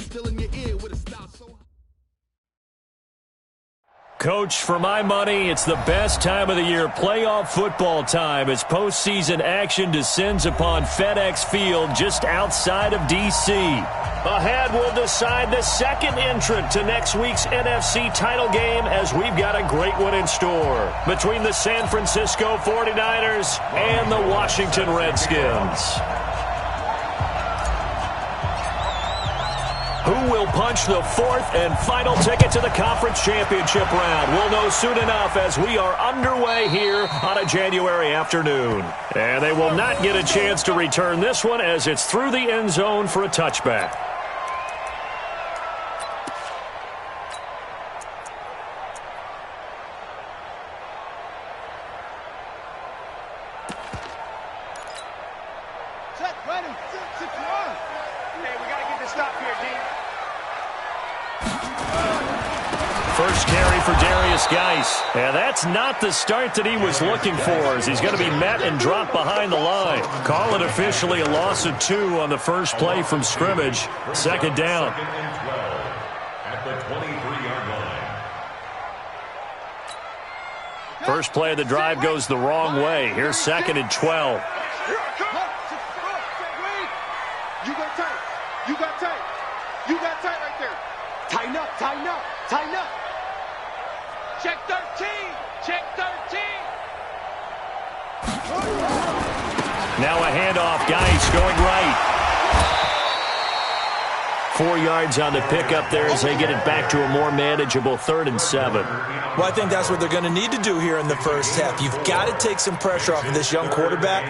still in your ear with a style so. Coach, for my money, it's the best time of the year, playoff football time, as postseason action descends upon FedEx Field just outside of D.C. Ahead, we'll decide the second entrant to next week's NFC title game, as we've got a great one in store between the San Francisco 49ers and the Washington Redskins. Who will punch the fourth and final ticket to the conference championship round? We'll know soon enough as we are underway here on a January afternoon. And they will not get a chance to return this one, as it's through the end zone for a touchback. First carry for Darius Geis. And that's not the start that he was looking for, as he's going to be met and dropped behind the line. Call it officially a loss of 2 on the first play from scrimmage. Second down. At the 23-yard line. First play of the drive goes the wrong way. Here's second and 12. You got tight. You got tight. You got tight right there. Tighten up, tighten up, tighten up. Check 13. Check 13. Now a handoff. Geis going right. 4 yards on the pickup there as they get it back to a more manageable 3rd and 7. Well, I think that's what they're going to need to do here in the first half. You've got to take some pressure off of this young quarterback,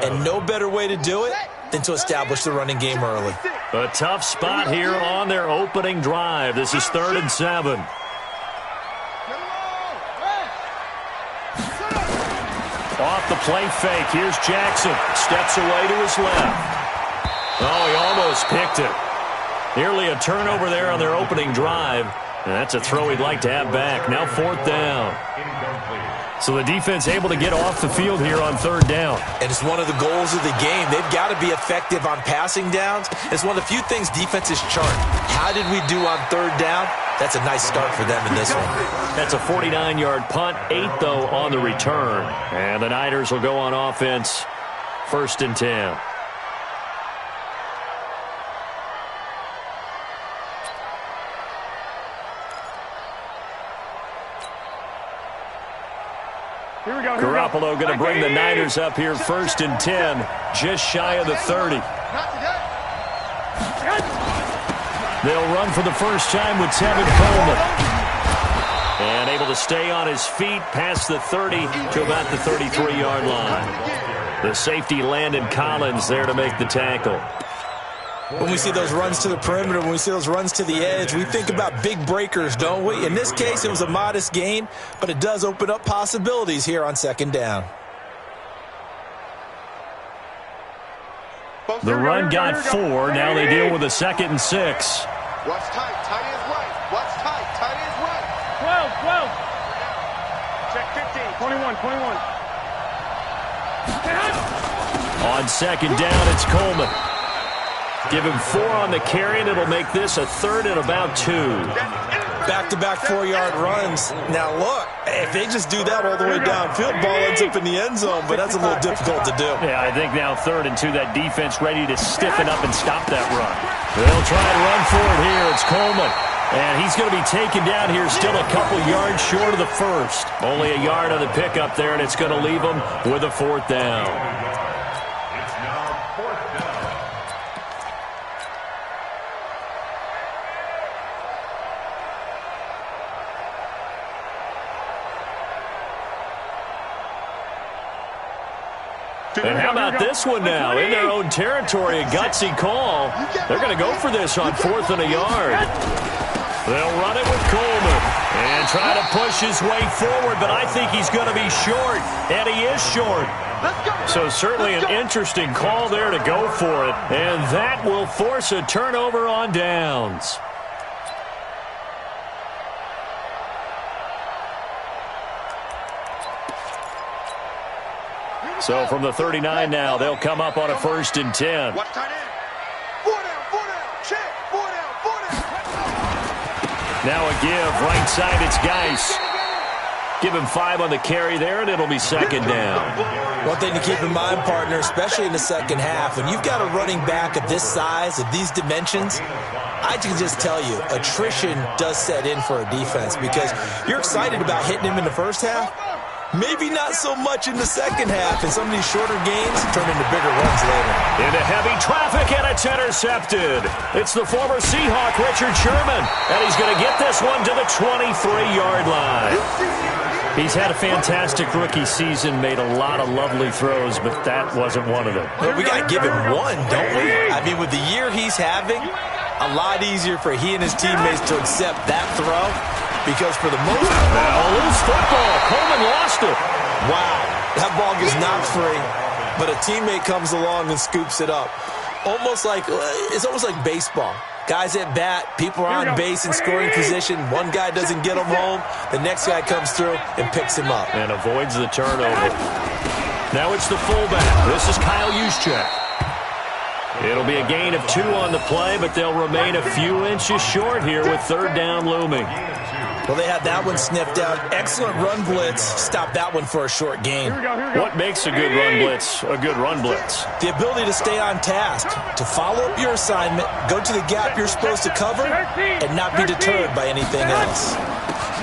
and no better way to do it than to establish the running game early. A tough spot here on their opening drive. This is 3rd and 7. Off the play fake. Here's Jackson. Steps away to his left. Oh, he almost picked it. Nearly a turnover there on their opening drive. And that's a throw he'd like to have back. Now 4th down. So the defense able to get off the field here on 3rd down. And it's one of the goals of the game. They've got to be effective on passing downs. It's one of the few things defenses chart. How did we do on 3rd down? That's a nice start for them in this one. That's a 49-yard punt, 8, though, on the return. And the Niners will go on offense, 1st and 10. Garoppolo going to bring the Niners up here, 1st and 10, just shy of the 30. They'll run for the first time with Tevin Coleman. And able to stay on his feet past the 30 to about the 33-yard line. The safety Landon Collins there to make the tackle. When we see those runs to the perimeter, when we see those runs to the edge, we think about big breakers, don't we? In this case, it was a modest gain, but it does open up possibilities here on 2nd down. The run got 4. Now they deal with a 2nd and 6. Watch tight. Tight is right. Watch tight. Tight is right. 12. Check 15. 21. 21. On 2nd down, it's Coleman. Give him 4 on the carry, and it'll make this a 3rd and about 2. Back-to-back 4-yard runs. Now, look, if they just do that all the way downfield, ball ends up in the end zone, but that's a little difficult to do. Yeah, I think now 3rd and 2, that defense ready to stiffen up and stop that run. They'll try and run for it here. It's Coleman. And he's going to be taken down here, still a couple yards short of the 1st. Only a yard on the pickup there, and it's going to leave him with a 4th down. And how about this one now? In their own territory, a gutsy call. They're going to go for this on 4th and a yard. They'll run it with Coleman and try to push his way forward, but I think he's going to be short, and he is short. So certainly an interesting call there to go for it, and that will force a turnover on downs. So from the 39 now, they'll come up on a 1st and 10. Watch tight end. 4 down, 4 down. Check. 4 down, 4 down. Now a give. Right side, it's Geis. Give him 5 on the carry there, and it'll be second down. One thing to keep in mind, partner, especially in the second half, when you've got a running back of this size, of these dimensions, I can just tell you, attrition does set in for a defense because you're excited about hitting him in the first half. Maybe not so much in the second half, and some of these shorter gains turn into bigger runs later. Into heavy traffic, and it's intercepted. It's the former Seahawk, Richard Sherman, and he's going to get this one to the 23-yard line. He's had a fantastic rookie season, made a lot of lovely throws, but that wasn't one of them. Well, we got to give him one, don't we? I mean, with the year he's having, a lot easier for he and his teammates to accept that throw. Because for the most part, now loose football. Coleman lost it. Wow, that ball gets knocked free, but a teammate comes along and scoops it up. It's almost like baseball. Guys at bat, people are on base in scoring position. One guy doesn't get him home. The next guy comes through and picks him up. And avoids the turnover. Now it's the fullback. This is Kyle Juszczyk. It'll be a gain of 2 on the play, but they'll remain a few inches short here with third down looming. Well, they had that one sniffed out. Excellent run blitz. Stop that one for a short gain. What makes a good run blitz a good run blitz? The ability to stay on task, to follow up your assignment, go to the gap you're supposed to cover, and not be deterred by anything else.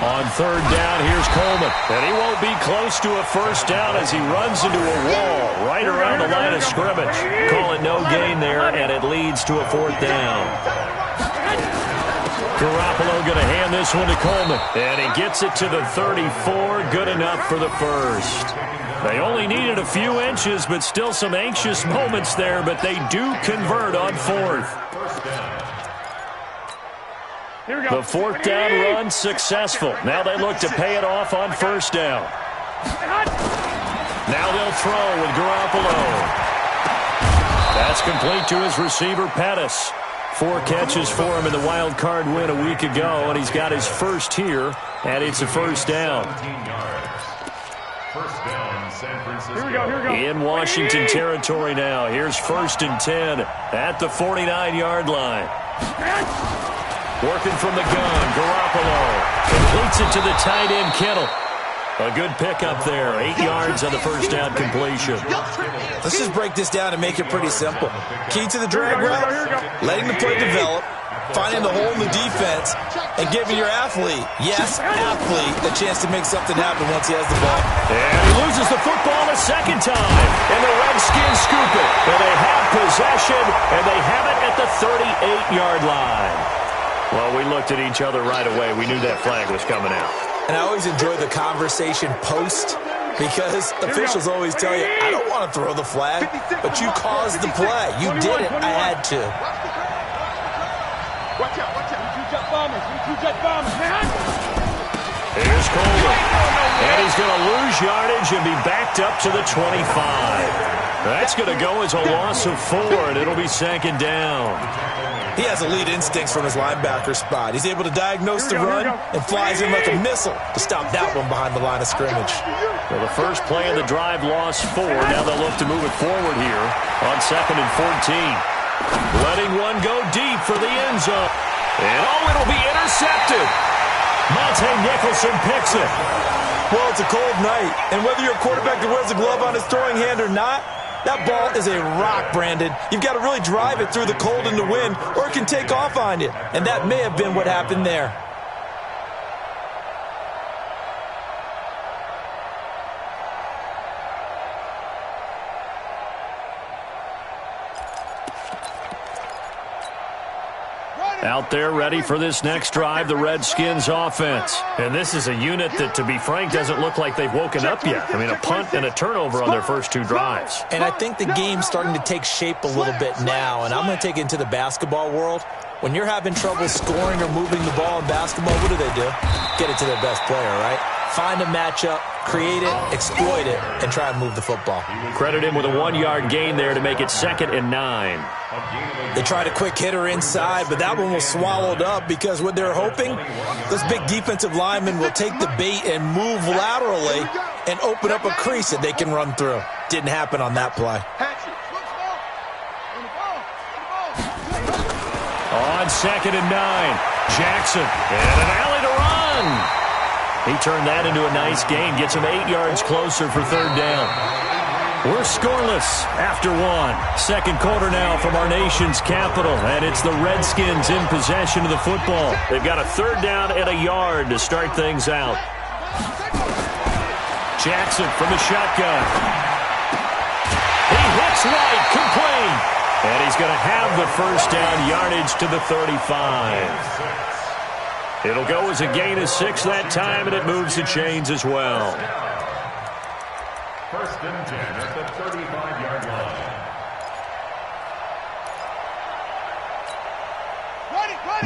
On third down, here's Coleman. And he won't be close to a first down as he runs into a wall right around the line of scrimmage. Call it no gain there, and it leads to a fourth down. Garoppolo going to hand this one to Coleman. And he gets it to the 34. Good enough for the first. They only needed a few inches, but still some anxious moments there. But they do convert on fourth. The fourth down run successful. Now they look to pay it off on first down. Now they'll throw with Garoppolo. That's complete to his receiver, Pettis. 4 catches for him in the wild card win a week ago, and he's got his first here, and it's a first down. First down, San Francisco. In Washington territory now. Here's 1st and 10 at the 49-yard line. Working from the gun, Garoppolo completes it to the tight end, Kittle. A good pickup there, 8 yards on the first down completion. Let's just break this down and make it pretty simple. Key to the drag route, letting the play develop, finding the hole in the defense, and giving your athlete, yes, athlete, a chance to make something happen once he has the ball. And he loses the football a second time, and the Redskins scoop it. And they have possession, and they have it at the 38-yard line. Well, we looked at each other right away. We knew that flag was coming out. And I always enjoy the conversation post because officials always tell you, I don't want to throw the flag, but you caused the play. You did it. I had to. Watch out, watch out. 2 jet bombers. 2 jet bombers, man. Here's Coleman. And he's going to lose yardage and be backed up to the 25. That's going to go as a loss of 4, and it'll be second down. He has elite instincts from his linebacker spot. He's able to diagnose the run and flies in like a missile to stop that one behind the line of scrimmage. Well, the first play of the drive lost 4. Now they'll look to move it forward here on 2nd and 14. Letting one go deep for the end zone. And, it'll be intercepted. Monte Nicholson picks it. Well, it's a cold night, and whether you're a quarterback that wears a glove on his throwing hand or not, that ball is a rock, Brandon. You've got to really drive it through the cold and the wind, or it can take off on you. And that may have been what happened there. Out there ready for this next drive, the Redskins offense. And this is a unit that, to be frank, doesn't look like they've woken up yet. I mean, a punt and a turnover on their first 2 drives. And I think the game's starting to take shape a little bit now, and I'm going to take it into the basketball world. When you're having trouble scoring or moving the ball in basketball, what do? Get it to their best player, right? Find a matchup, create it, exploit it, and try and move the football. Credit him with a 1-yard gain there to make it 2nd and 9. They tried a quick hitter inside, but that one was swallowed up because what they're hoping, those big defensive linemen will take the bait and move laterally and open up a crease that they can run through. Didn't happen on that play. On 2nd and 9. Jackson, and an alley to run. He turned that into a nice gain, gets him 8 yards closer for third down. We're scoreless after one. Second quarter now from our nation's capital, and it's the Redskins in possession of the football. They've got a third down and a yard to start things out. Jackson from the shotgun. He hits right, complete. And he's going to have the first down, yardage to the 35. It'll go as a gain of 6 that time, and it moves the chains as well. First and 10 at the 35-yard line.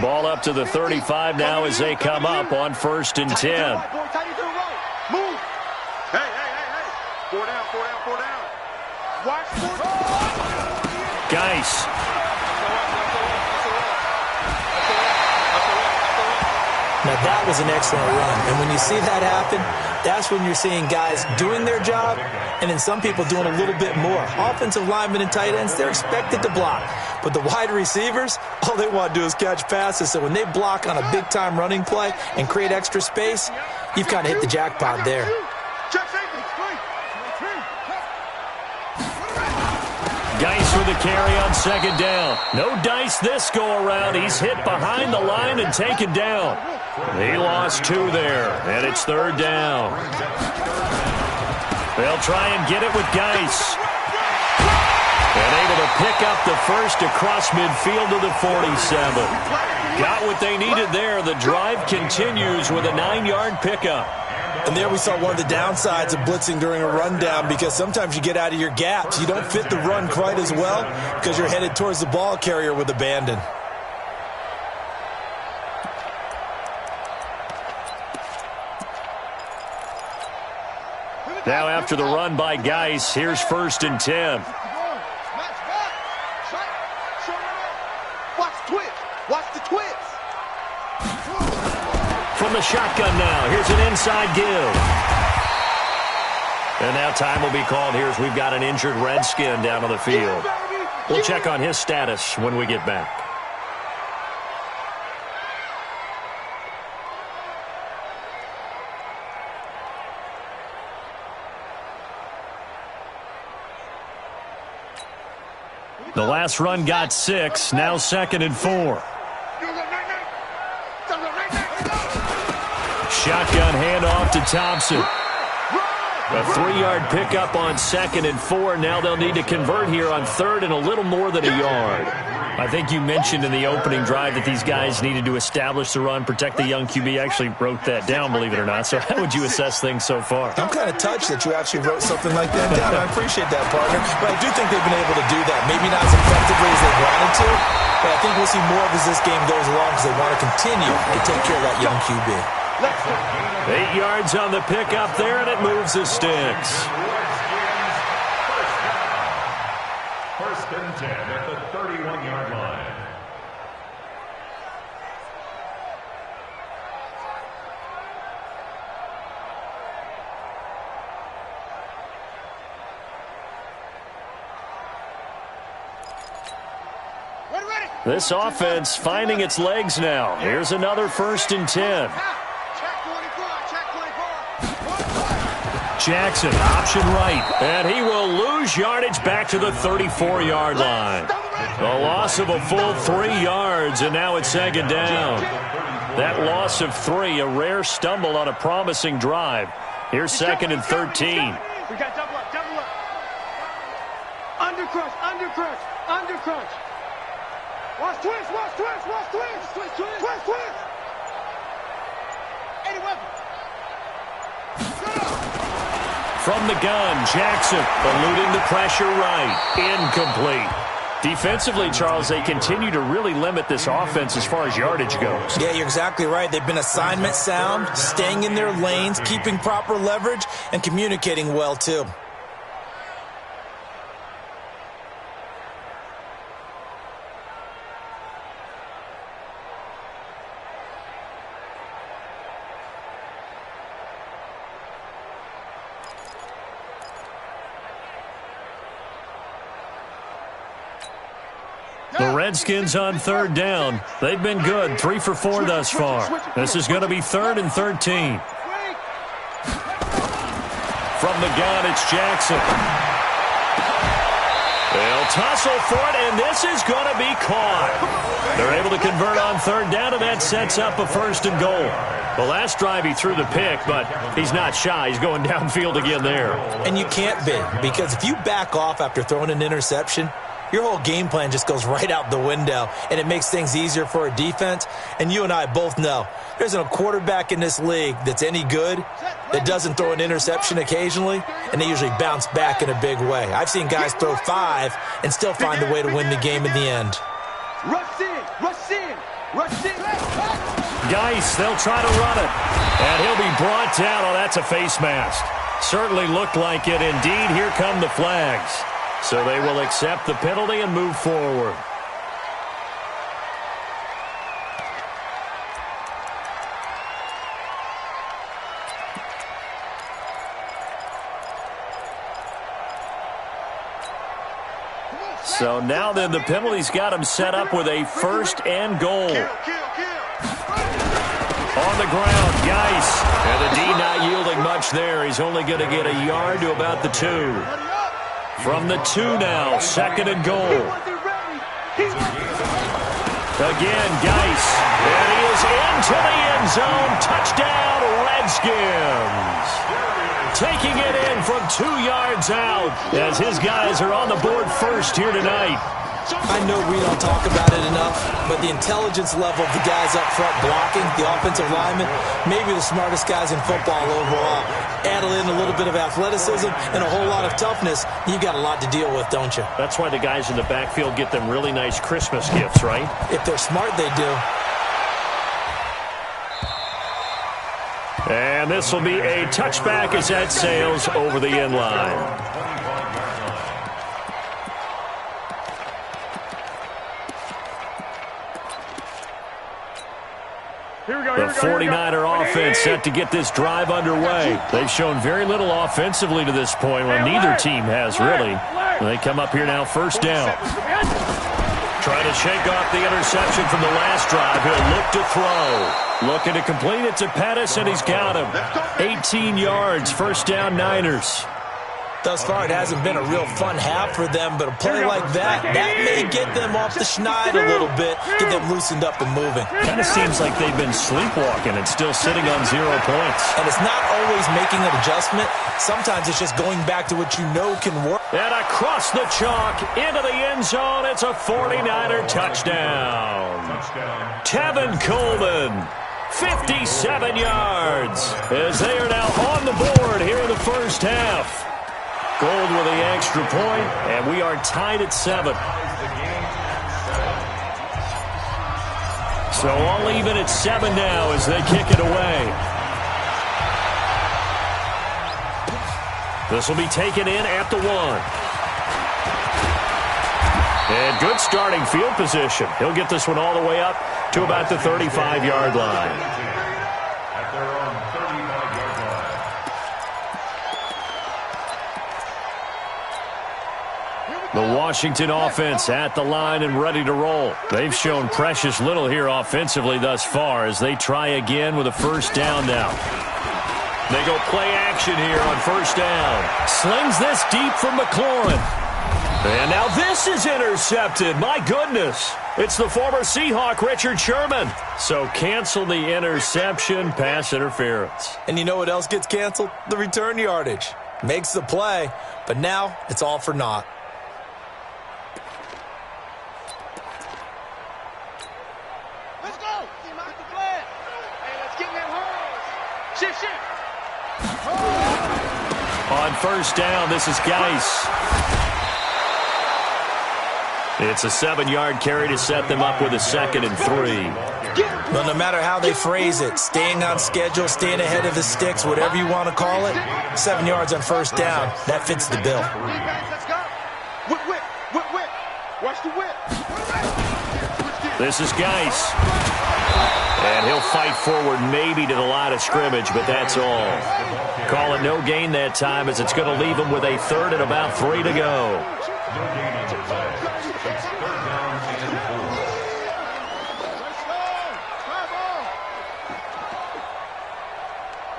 Ball up to the 35 now as they come up on first and 10. Move. Hey. 4 down. Watch 4 down. Geis. Now, that was an excellent run. And when you see that happen, that's when you're seeing guys doing their job and then some people doing a little bit more. Offensive linemen and tight ends, they're expected to block. But the wide receivers, all they want to do is catch passes. So when they block on a big-time running play and create extra space, you've kind of hit the jackpot there. Geis with a carry on second down. No dice this go-around. He's hit behind the line and taken down. He lost 2 there, and it's third down. They'll try and get it with Geis. And able to pick up the first across midfield to the 47. Got what they needed there. The drive continues with a 9-yard pickup. And there we saw one of the downsides of blitzing during a rundown, because sometimes you get out of your gaps. You don't fit the run quite as well because you're headed towards the ball carrier with abandon. Now after the run by Geis, here's first and 10. Watch the twist. From the shotgun now, here's an inside give. And now time will be called here as we've got an injured Redskin down on the field. We'll check on his status when we get back. The last run got 6, now second and 4. Shotgun handoff to Thompson. A 3-yard pickup on second and 4. Now they'll need to convert here on third and a little more than a yard. I think you mentioned in the opening drive that these guys needed to establish the run, protect the young QB. I actually wrote that down, believe it or not. So how would you assess things so far? I'm kind of touched that you actually wrote something like that down. I appreciate that, partner. But I do think they've been able to do that. Maybe not as effectively as they wanted to, but I think we'll see more of as this game goes along because they want to continue to take care of that young QB. 8 yards on the pickup there, and it moves the sticks. First and 10 at the 31-yard line. This offense finding its legs now. Here's another first and 10. Jackson, option right, and he will lose yardage back to the 34-yard line. A loss of a full 3 yards, and now it's second down. That loss of 3, a rare stumble on a promising drive. Here's second and 13. We got double up. Under crunch. Watch twist. Twist. 80 weapons. From the gun, Jackson eluding the pressure right. Incomplete. Defensively, Charles, they continue to really limit this offense as far as yardage goes. Yeah, you're exactly right. They've been assignment sound, staying in their lanes, keeping proper leverage, and communicating well, too. The Redskins on third down. They've been good, 3 for 4 thus far. This is going to be 3rd and 13. From the gun, it's Jackson. They'll tussle for it, and this is going to be caught. They're able to convert on third down, and that sets up a 1st and goal. The last drive he threw the pick, but he's not shy. He's going downfield again there. And you can't be, because if you back off after throwing an interception, your whole game plan just goes right out the window, and it makes things easier for a defense. And you and I both know there isn't a quarterback in this league that's any good that doesn't throw an interception occasionally, and they usually bounce back in a big way. I've seen guys throw 5 and still find a way to win the game in the end. Rush in, rush in, rush in. Geis, they'll try to run it. And he'll be brought down. Oh, that's a face mask. Certainly looked like it. Indeed, here come the flags. So they will accept the penalty and move forward. So now then the penalty's got him set up with a 1st and goal. On the ground, Geis. And the D not yielding much there. He's only going to get a yard to about the 2. From the 2 now, 2nd and goal. Again, Geis. And he is into the end zone. Touchdown, Redskins. Taking it in from 2 yards out as his guys are on the board first here tonight. I know we don't talk about it enough, but the intelligence level of the guys up front blocking, the offensive linemen, maybe the smartest guys in football overall. Add in a little bit of athleticism and a whole lot of toughness, you've got a lot to deal with, don't you? That's why the guys in the backfield get them really nice Christmas gifts, right? If they're smart, they do. And this will be a touchback as that sails over the end line. The 49er offense set to get this drive underway. They've shown very little offensively to this point. Well, neither team has, really. They come up here now, 1st down. Trying to shake off the interception from the last drive. He'll look to throw. Looking to complete it to Pettis, and he's got him. 18 yards, 1st down, Niners. Thus far, it hasn't been a real fun half for them, but a play like that may get them off the schneid a little bit, get them loosened up and moving. Kind of seems like they've been sleepwalking and still sitting on 0 points. And it's not always making an adjustment. Sometimes it's just going back to what you know can work. And across the chalk, into the end zone, it's a 49er touchdown. Tevin Coleman, 57 yards, as they are now on the board here in the 1st half. Gold with the extra point, and we are tied at 7. So all even at 7 now as they kick it away. This will be taken in at the 1. And good starting field position. He'll get this one all the way up to about the 35-yard line. The Washington offense at the line and ready to roll. They've shown precious little here offensively thus far as they try again with a 1st down now. They go play action here on 1st down. Slings this deep from McLaurin. And now this is intercepted. My goodness. It's the former Seahawk, Richard Sherman. So cancel the interception, pass interference. And you know what else gets canceled? The return yardage. Makes the play, but now it's all for naught. On 1st down, this is Geis. It's a 7-yard carry to set them up with a 2nd and 3. Well, no matter how they phrase it, staying on schedule, staying ahead of the sticks, whatever you want to call it, 7 yards on 1st down, that fits the bill. Watch the whip. This is Geis. And he'll fight forward maybe to the line of scrimmage, but that's all. Call it no gain that time as it's going to leave him with a 3rd and about 3 to go.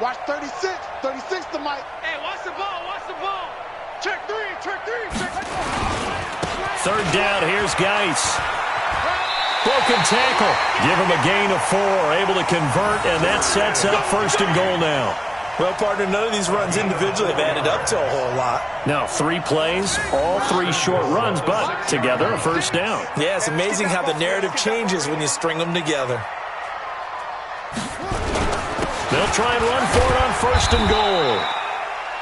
Watch 36. 36 the mic. Hey, watch the ball. Watch the ball. Check three. Check three. Check three. Third down. Here's Geis. Broken tackle. Give him a gain of 4. Able to convert, and that sets up 1st and goal now. Well, partner, none of these runs individually have added up to a whole lot. Now 3 plays, all 3 short runs, but together a 1st down. Yeah, it's amazing how the narrative changes when you string them together. They'll try and run for it on 1st and goal.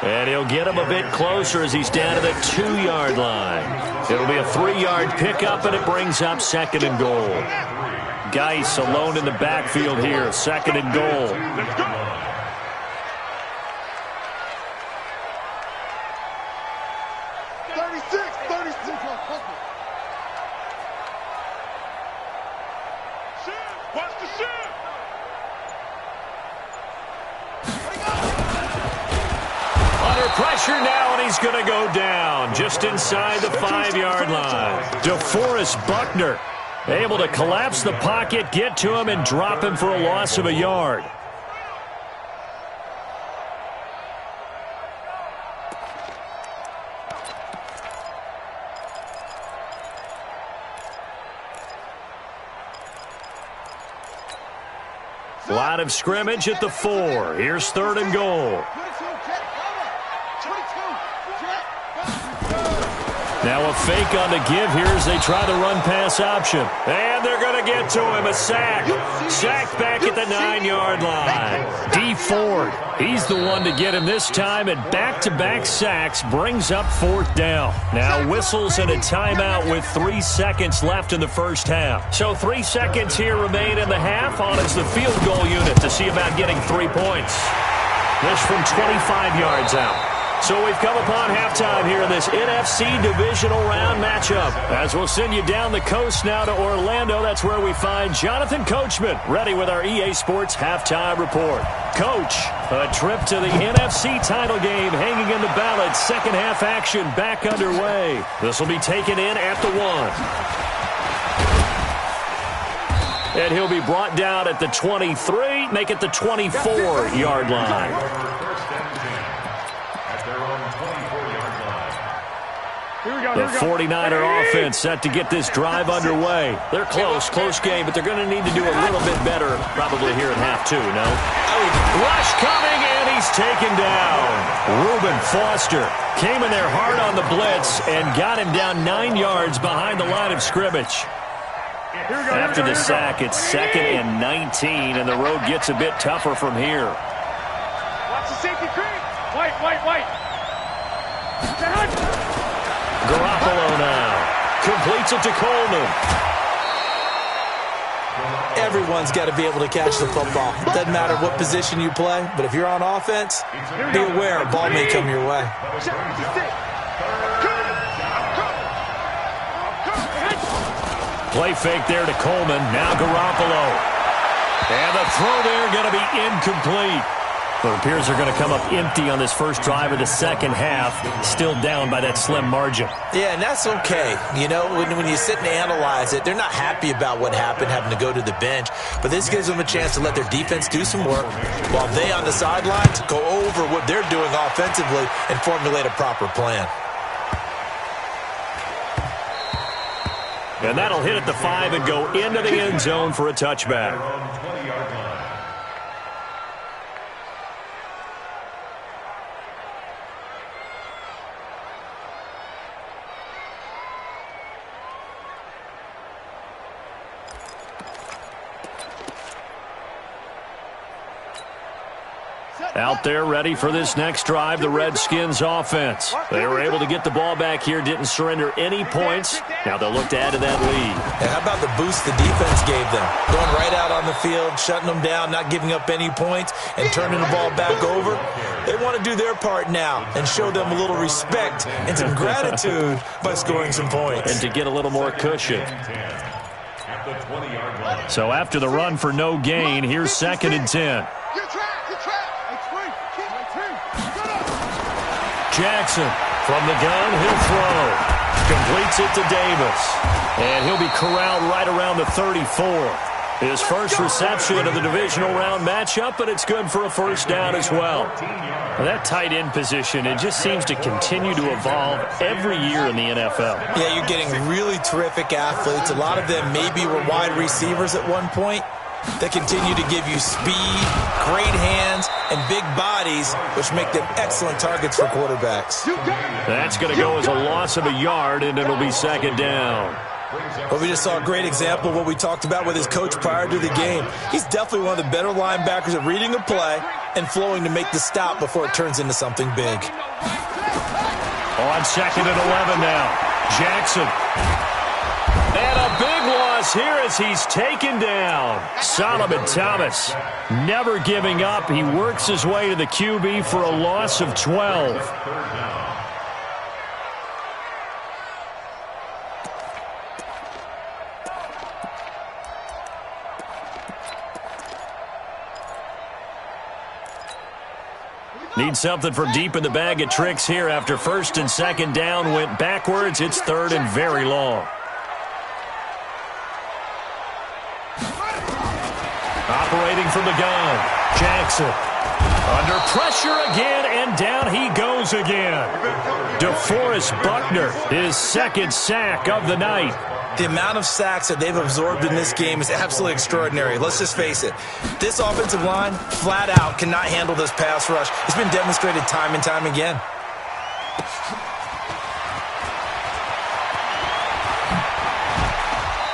And he'll get him a bit closer as he's down to the 2-yard line. It'll be a 3-yard pickup, and it brings up 2nd and goal. Geis alone in the backfield here, 2nd and goal. Pressure now, and he's going to go down just inside the 5-yard line. DeForest Buckner able to collapse the pocket, get to him, and drop him for a loss of a yard. Line of scrimmage at the 4. Here's 3rd and goal. Now a fake on the give here as they try the run-pass option. And they're going to get to him. A sack. Sacked back at the 9-yard line. D. Ford, he's the one to get him this time, and back-to-back sacks brings up 4th down. Now whistles and a timeout with 3 seconds left in the first half. So 3 seconds here remain in the half. On is the field goal unit to see about getting 3 points. This from 25 yards out. So we've come upon halftime here in this NFC divisional round matchup. As we'll send you down the coast now to Orlando, that's where we find Jonathan Coachman ready with our EA Sports halftime report. Coach, a trip to the NFC title game hanging in the balance. Second half action back underway. This will be taken in at the 1. And he'll be brought down at the 23, make it the 24-yard line. The 49er offense set to get this drive underway. They're close game, but they're going to need to do a little bit better probably here at half 2, no? Rush coming, and he's taken down. Reuben Foster came in there hard on the blitz and got him down 9 yards behind the line of scrimmage. After the sack, it's 2nd and 19, and the road gets a bit tougher from here. Watch the safety creep. White. Garoppolo now completes it to Coleman. Everyone's got to be able to catch the football. Doesn't matter what position you play, but if you're on offense, be aware a ball may come your way. Play fake there to Coleman. Now Garoppolo. And the throw there going to be incomplete. But it appears they're going to come up empty on this first drive of the second half. Still down by that slim margin. Yeah, and that's okay. You know, when you sit and analyze it, they're not happy about what happened, having to go to the bench. But this gives them a chance to let their defense do some work while they on the sidelines go over what they're doing offensively and formulate a proper plan. And that'll hit at the 5 and go into the end zone for a touchback. Out there ready for this next drive, the Redskins offense. They were able to get the ball back here, didn't surrender any points. Now they'll look to add to that lead. And how about the boost the defense gave them? Going right out on the field, shutting them down, not giving up any points, and turning the ball back over. They want to do their part now and show them a little respect and some gratitude by scoring some points. And to get a little more cushion. So after the run for no gain, here's 2nd and 10. Jackson from the gun, he'll throw. Completes it to Davis. And he'll be corralled right around the 34. His first reception of the divisional round matchup, but it's good for a first down as well. That tight end position, it just seems to continue to evolve every year in the NFL. Yeah, you're getting really terrific athletes. A lot of them maybe were wide receivers at one point. They continue to give you speed, great hands, and big bodies, which make them excellent targets for quarterbacks. That's going to go as a loss of a yard, and it'll be second down. Well, we just saw a great example of what we talked about with his coach prior to the game. He's definitely one of the better linebackers at reading a play and flowing to make the stop before it turns into something big. On second and 11 now. Jackson. And a big loss here as he's taken down. Solomon Thomas never giving up. He works his way to the QB for a loss of 12. Need something from deep in the bag of tricks here after first and second down went backwards. It's third and very long. Operating from the gun, Jackson. Under pressure again, and down he goes again. DeForest Buckner, his second sack of the night. The amount of sacks that they've absorbed in this game is absolutely extraordinary. Let's just face it. This offensive line, flat out, cannot handle this pass rush. It's been demonstrated time and time again.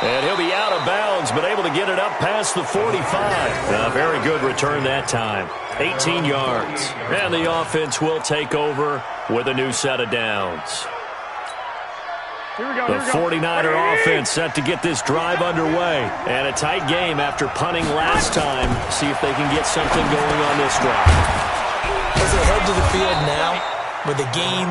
And he'll be out of bounds, but able to get it up past the 45. A very good return that time. 18 yards. And the offense will take over with a new set of downs. The 49er offense set to get this drive underway. And a tight game after punting last time. See if they can get something going on this drive. As they head to the field now, with the game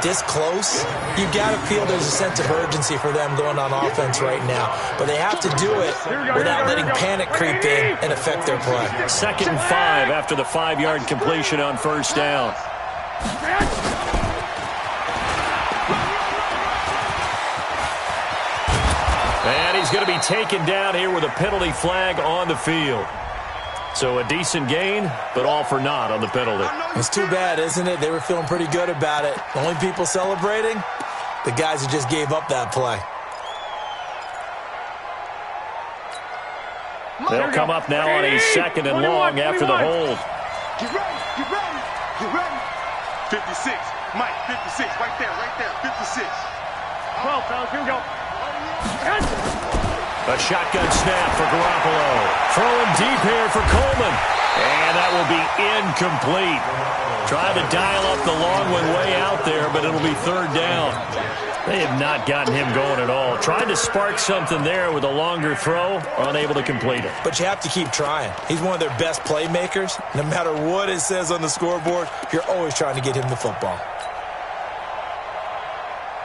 this close, you've got to feel there's a sense of urgency for them going on offense right now. But they have to do it without letting panic creep in and affect their play. 2nd and 5 after the 5-yard completion on first down. And he's going to be taken down here with a penalty flag on the field. So a decent gain, but all for naught on the penalty. It's too bad, isn't it? They were feeling pretty good about it. The only people celebrating, the guys who just gave up that play. They'll come up now on a 2nd and long after the hold. Get ready, get ready, get ready. 56, Mike, 56, right there, 56. 12, fellas, here we go. A shotgun snap for Garoppolo. Throwing deep here for Coleman. And that will be incomplete. Trying to dial up the long one way out there, but it'll be third down. They have not gotten him going at all. Trying to spark something there with a longer throw, unable to complete it. But you have to keep trying. He's one of their best playmakers. No matter what it says on the scoreboard, you're always trying to get him the football.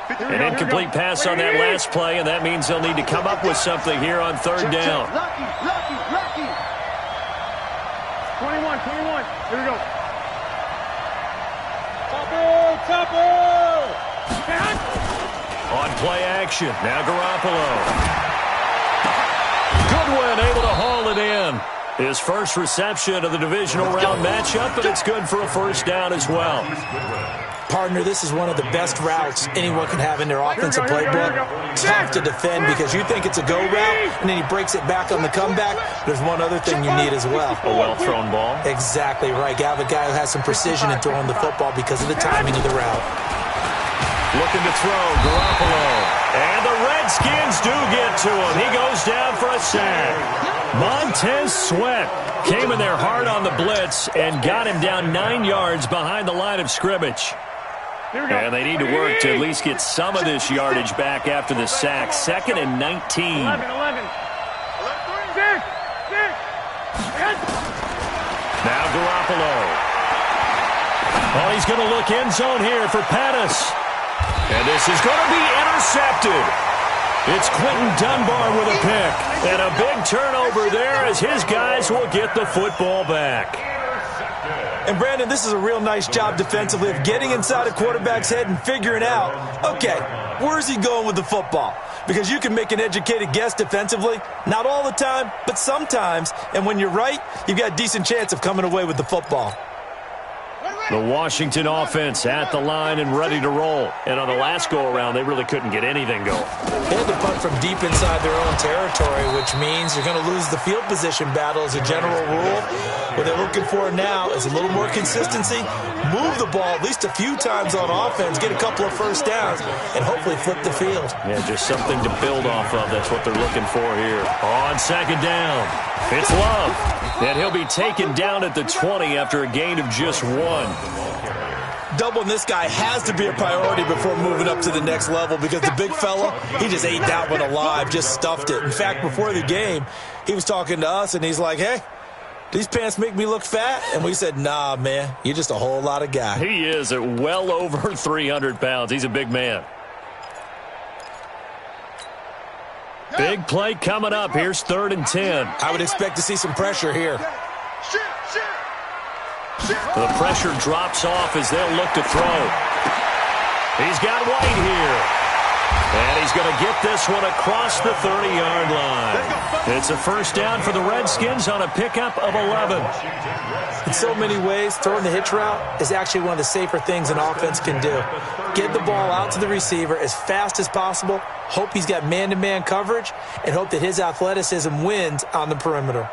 An incomplete pass on that last play, and that means they'll need to come up with something here on third down. Lucky. 21, here we go. On play action, now Garoppolo. Goodwin able to haul it in. His first reception of the divisional round matchup, but it's good for a first down as well. Partner, this is one of the best routes anyone can have in their offensive playbook. Tough to defend because you think it's a go route, and then he breaks it back on the comeback. There's one other thing you need as well. A well-thrown ball. Exactly right. You have a guy who has some precision in throwing the football because of the timing of the route. Looking to throw, Garoppolo. And the Redskins do get to him. He goes down for a sack. Montez Sweat came in there hard on the blitz and got him down 9 yards behind the line of scrimmage. And they need to work to at least get some of this yardage back after the sack. 2nd and 19. 11. Now Garoppolo. Oh, he's going to look end zone here for Pettis. And this is going to be intercepted. It's Quentin Dunbar with a pick. And a big turnover there as his guys will get the football back. And, Brandon, this is a real nice job defensively of getting inside a quarterback's head and figuring out, okay, where's he going with the football? Because you can make an educated guess defensively. Not all the time, but sometimes. And when you're right, you've got a decent chance of coming away with the football. The Washington offense at the line and ready to roll. And on the last go-around, they really couldn't get anything going. They had to punt from deep inside their own territory, which means you're going to lose the field position battle as a general rule. What they're looking for now is a little more consistency, move the ball at least a few times on offense, get a couple of first downs, and hopefully flip the field. Yeah, just something to build off of. That's what they're looking for here. On second down, it's Love. And he'll be taken down at the 20 after a gain of just 1. Doubling this guy has to be a priority before moving up to the next level because the big fella, he just ate that one alive, just stuffed it. In fact, before the game, he was talking to us, and he's like, hey, these pants make me look fat? And we said, nah, man, you're just a whole lot of guy. He is at well over 300 pounds. He's a big man. Big play coming up. Here's 3rd and 10. I would expect to see some pressure here. The pressure drops off as they'll look to throw. He's got White here. And he's going to get this one across the 30-yard line. It's a first down for the Redskins on a pickup of 11. In so many ways, throwing the hitch route is actually one of the safer things an offense can do. Get the ball out to the receiver as fast as possible, hope he's got man-to-man coverage, and hope that his athleticism wins on the perimeter.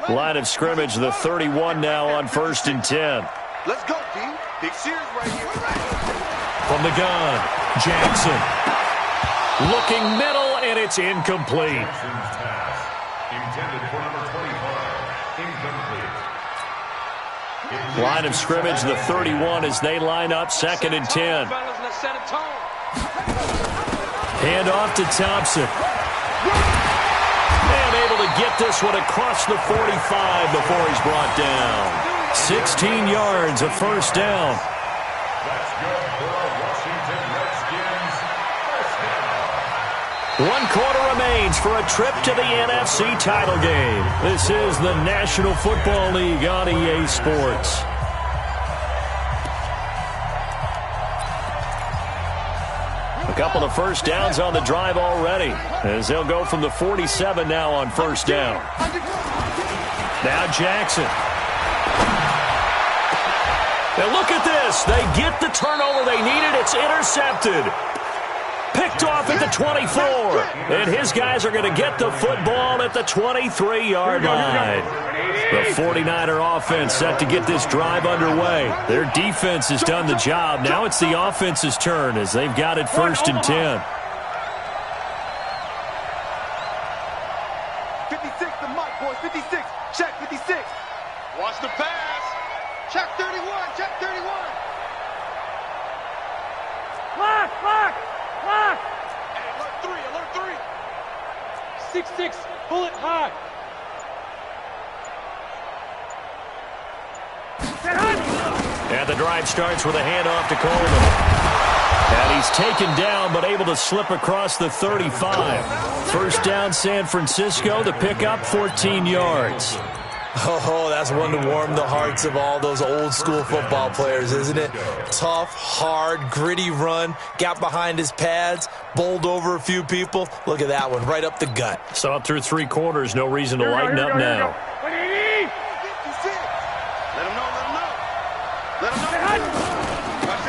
Line of scrimmage, the 31 now on 1st and 10. Let's go, D. Big Sears right here. From the gun, Jackson. Looking middle, and it's incomplete. Intended for number 25. Incomplete. Line of scrimmage, the 31 as they line up 2nd and 10. Hand off to Thompson. And able to get this one across the 45 before he's brought down. 16 yards, a first down. That's good for a Washington Redskins first down. 1 quarter remains for a trip to the NFC title game. This is the National Football League on EA Sports. A couple of first downs on the drive already, as they'll go from the 47 now on first down. Now Jackson. Now look at this. They get the turnover they needed. It's intercepted. Picked off at the 24. And his guys are going to get the football at the 23-yard line. The 49er offense set to get this drive underway. Their defense has done the job. Now it's the offense's turn as they've got it 1st and 10. 56, the mic, boys. 56. Check 56. Watch the pass. Check 31. Check 31. Lock! Hey, alert 3. 6-6, pull it high. And the drive starts with a handoff to Coleman. And he's taken down but able to slip across the 35. First down San Francisco, the pickup 14 yards. Oh, that's one to warm the hearts of all those old school football players, isn't it? Tough, hard, gritty run, got behind his pads, bowled over a few people. Look at that one, right up the gut. Saw it through 3 quarters, no reason to lighten up now.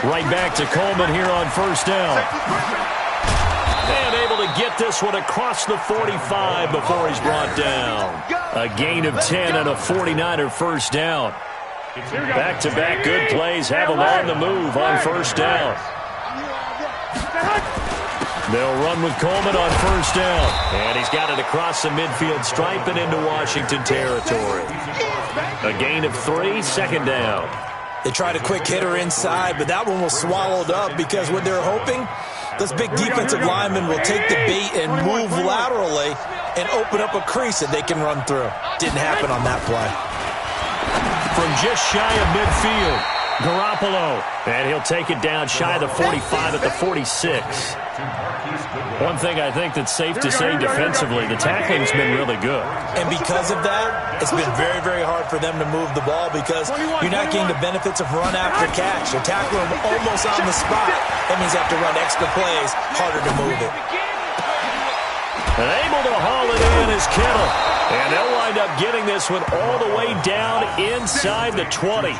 Right back to Coleman here on first down. And able to get this one across the 45 before he's brought down. A gain of 10 and a 49er first down. Back-to-back good plays have them on the move on first down. They'll run with Coleman on first down. And he's got it across the midfield stripe and into Washington territory. A gain of 3, second down. They tried a quick hitter inside, but that one was swallowed up because what they're hoping, those big defensive linemen will take the bait and move laterally and open up a crease that they can run through. Didn't happen on that play. From just shy of midfield, Garoppolo, and he'll take it down shy of the 45 at the 46. One thing I think that's safe to say defensively, the tackling's been really good. And because of that, it's been very, very hard for them to move the ball because you're not getting the benefits of run after catch. They're tackling almost on the spot. That means they have to run extra plays, harder to move it. And able to haul it in is Kittle. And they'll wind up getting this one all the way down inside the 20.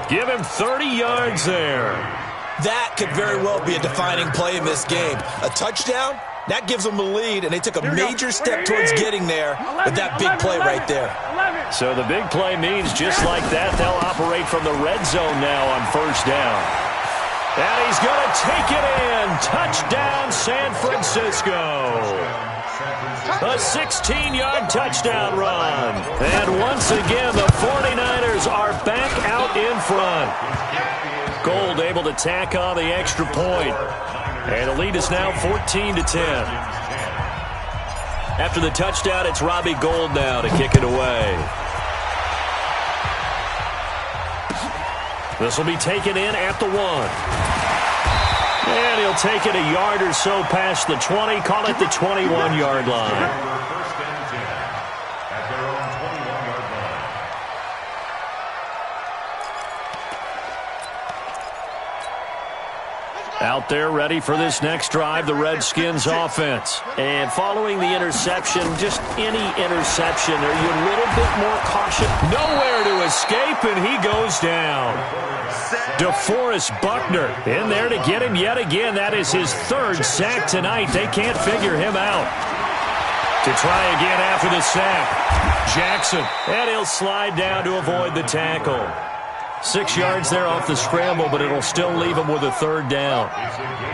Give him 30 yards there. That could very well be a defining play in this game. A touchdown, that gives them a lead, and they took a major step towards getting there with that big play right there. So the big play means just like that, they'll operate from the red zone now on first down. And he's going to take it in. Touchdown, San Francisco. A 16-yard touchdown run. And once again, the 49ers are back out in front. Gold able to tack on the extra point. And the lead is now 14-10. After the touchdown, it's Robbie Gould now to kick it away. This will be taken in at the 1. And he'll take it a yard or so past the 20, call it the 21-yard line. Out there ready for this next drive, the Redskins offense. And following the interception, just any interception, are you a little bit more cautious? Nowhere to escape, and he goes down. DeForest Buckner in there to get him yet again. That is his third sack tonight. They can't figure him out. To try again after the sack. Jackson, and he'll slide down to avoid the tackle. 6 yards there off the scramble, but it'll still leave him with a third down.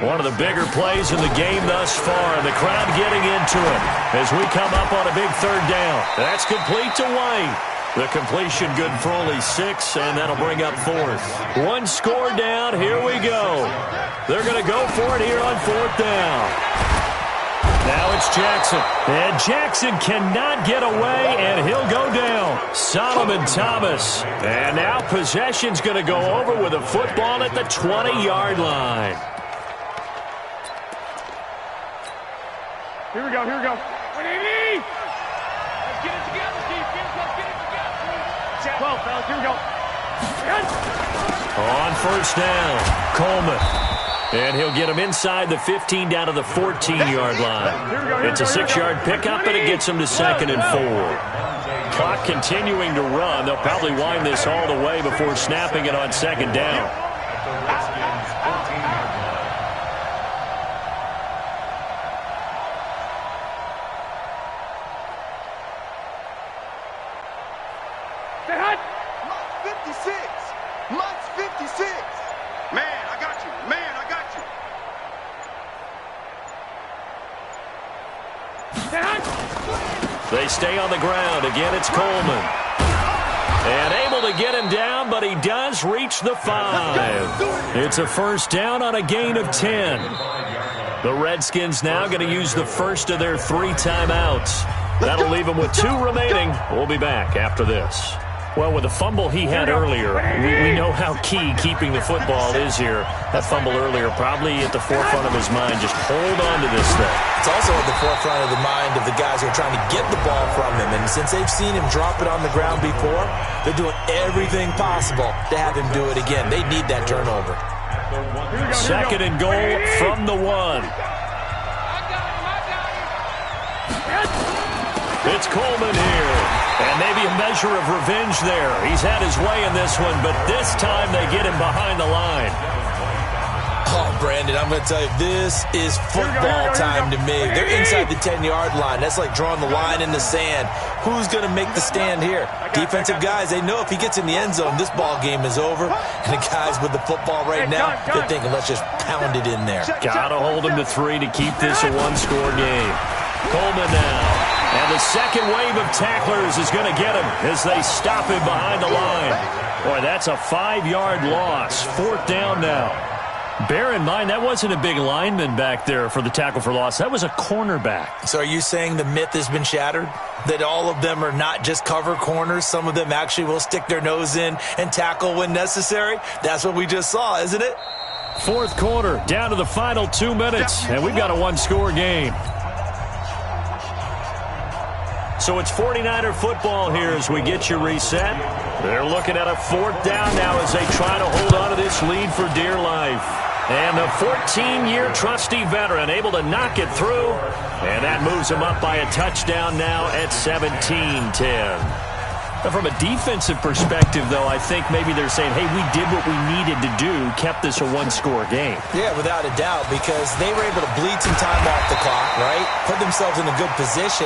One of the bigger plays in the game thus far. The crowd getting into it as we come up on a big third down. That's complete to White. The completion good for only 6, and that'll bring up fourth. One score down. Here we go. They're going to go for it here on fourth down. Now it's Jackson. And Jackson cannot get away, and he'll go down. Solomon Thomas. And now possession's going to go over with a football at the 20-yard line. Here we go, here we go. Let's get it together, defense. Let's get it together. 12, fellas, here we go. On first down, Coleman. And he'll get him inside the 15 down to the 14-yard line. It's a 6-yard pickup, and it gets him to 2nd and 4. Clock continuing to run. They'll probably wind this all the way before snapping it on 2nd down. Mike's 56. Mike's 56. Man, I got you. Man, I got you. They stay on the ground. Again, it's Coleman. And able to get him down, but he does reach the 5. It's a first down on a gain of 10. The Redskins now going to use the first of their 3 timeouts. That'll leave them with 2 remaining. We'll be back after this. Well, with the fumble he had earlier, we know how key keeping the football is here. That fumble earlier probably at the forefront of his mind. Just hold on to this thing. It's also at the forefront of the mind of the guys who are trying to get the ball from him. And since they've seen him drop it on the ground before, they're doing everything possible to have him do it again. They need that turnover. 2nd and goal from the 1. It's Coleman here. And maybe a measure of revenge there. He's had his way in this one, but this time they get him behind the line. Oh, Brandon, I'm going to tell you, this is football time to me. They're inside the 10-yard line. That's like drawing the line in the sand. Who's going to make the stand here? Defensive guys, they know if he gets in the end zone, this ball game is over. And the guys with the football right now, they're thinking, let's just pound it in there. Got to hold him to 3 to keep this a 1-score game. Coleman now. And the second wave of tacklers is going to get him as they stop him behind the line. Boy, that's a 5-yard loss. 4th down now. Bear in mind, that wasn't a big lineman back there for the tackle for loss. That was a cornerback. So are you saying the myth has been shattered? That all of them are not just cover corners? Some of them actually will stick their nose in and tackle when necessary? That's what we just saw, isn't it? Fourth quarter, down to the final 2 minutes, and we've got a one-score game. So it's 49er football here as we get you reset. They're looking at a fourth down now as they try to hold on to this lead for dear life. And the 14-year trusty veteran able to knock it through. And that moves him up by a touchdown now at 17-10. From a defensive perspective, though, I think maybe they're saying, hey, we did what we needed to do, kept this a one-score game. Yeah, without a doubt, because they were able to bleed some time off the clock, right? Put themselves in a good position,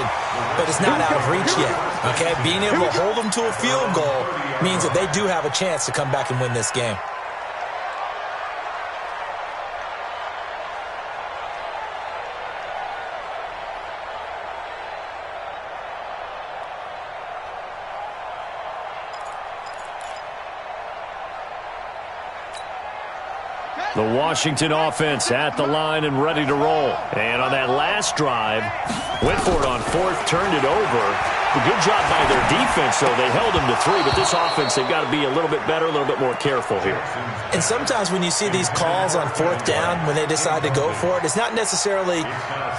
but it's not out of reach yet, okay? Being able to hold them to a field goal means that they do have a chance to come back and win this game. The Washington offense at the line and ready to roll. And on that last drive, went for it on fourth, turned it over. A good job by their defense, though. They held them to 3, but this offense, they've got to be a little bit better, a little bit more careful here. And sometimes when you see these calls on fourth down, when they decide to go for it, it's not necessarily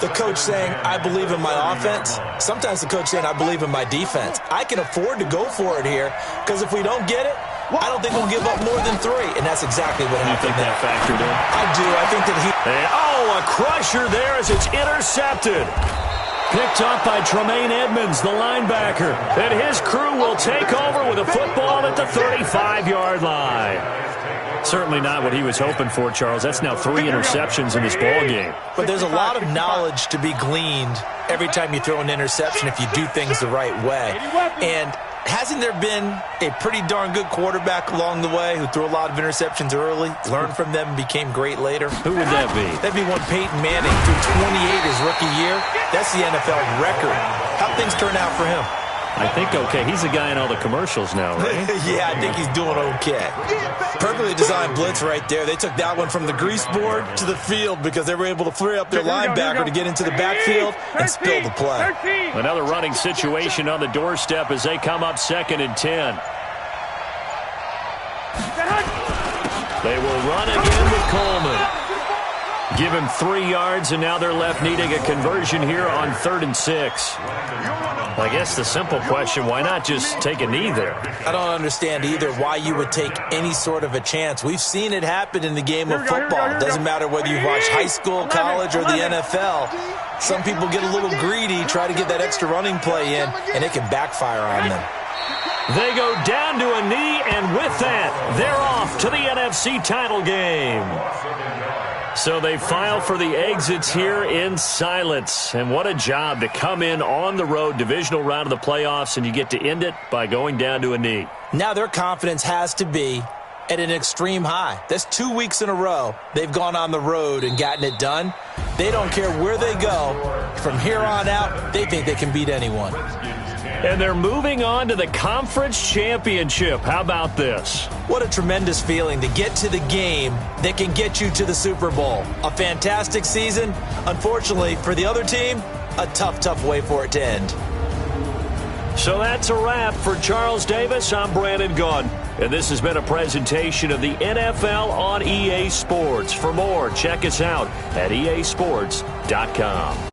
the coach saying, I believe in my offense. Sometimes the coach saying, I believe in my defense. I can afford to go for it here, because if we don't get it, I don't think we'll give up more than 3, and that's exactly what happened there. You think that factored in? I do. I think that he... And, a crusher there as it's intercepted. Picked up by Tremaine Edmonds, the linebacker. And his crew will take over with a football at the 35-yard line. Certainly not what he was hoping for, Charles. That's now 3 interceptions in this ball game. But there's a lot of knowledge to be gleaned every time you throw an interception if you do things the right way. And hasn't there been a pretty darn good quarterback along the way who threw a lot of interceptions early, learned from them, and became great later? Who would that be? That'd be one Peyton Manning, threw 28 his rookie year. That's the NFL record. How'd things turn out for him? I think okay. He's the guy in all the commercials now, right? Yeah, I think he's doing okay. Perfectly designed blitz right there. They took that one from the grease board to the field because they were able to free up their linebacker to get into the backfield and spill the play. Another running situation on the doorstep as they come up 2nd and 10. They will run again with Coleman. Give him 3 yards, and now they're left needing a conversion here on 3rd and 6. I guess the simple question, why not just take a knee there? I don't understand either why you would take any sort of a chance. We've seen it happen in the game of football. It doesn't matter whether you watch high school, college, or the NFL. Some people get a little greedy, try to get that extra running play in, and it can backfire on them. They go down to a knee, and with that, they're off to the NFC title game. So they file for the exits here in silence. And what a job to come in on the road, divisional round of the playoffs, and you get to end it by going down to a knee. Now their confidence has to be at an extreme high. That's 2 weeks in a row they've gone on the road and gotten it done. They don't care where they go. From here on out, they think they can beat anyone. And they're moving on to the conference championship. How about this? What a tremendous feeling to get to the game that can get you to the Super Bowl. A fantastic season. Unfortunately, for the other team, a tough, tough way for it to end. So that's a wrap for Charles Davis. I'm Brandon Gaudin. And this has been a presentation of the NFL on EA Sports. For more, check us out at easports.com.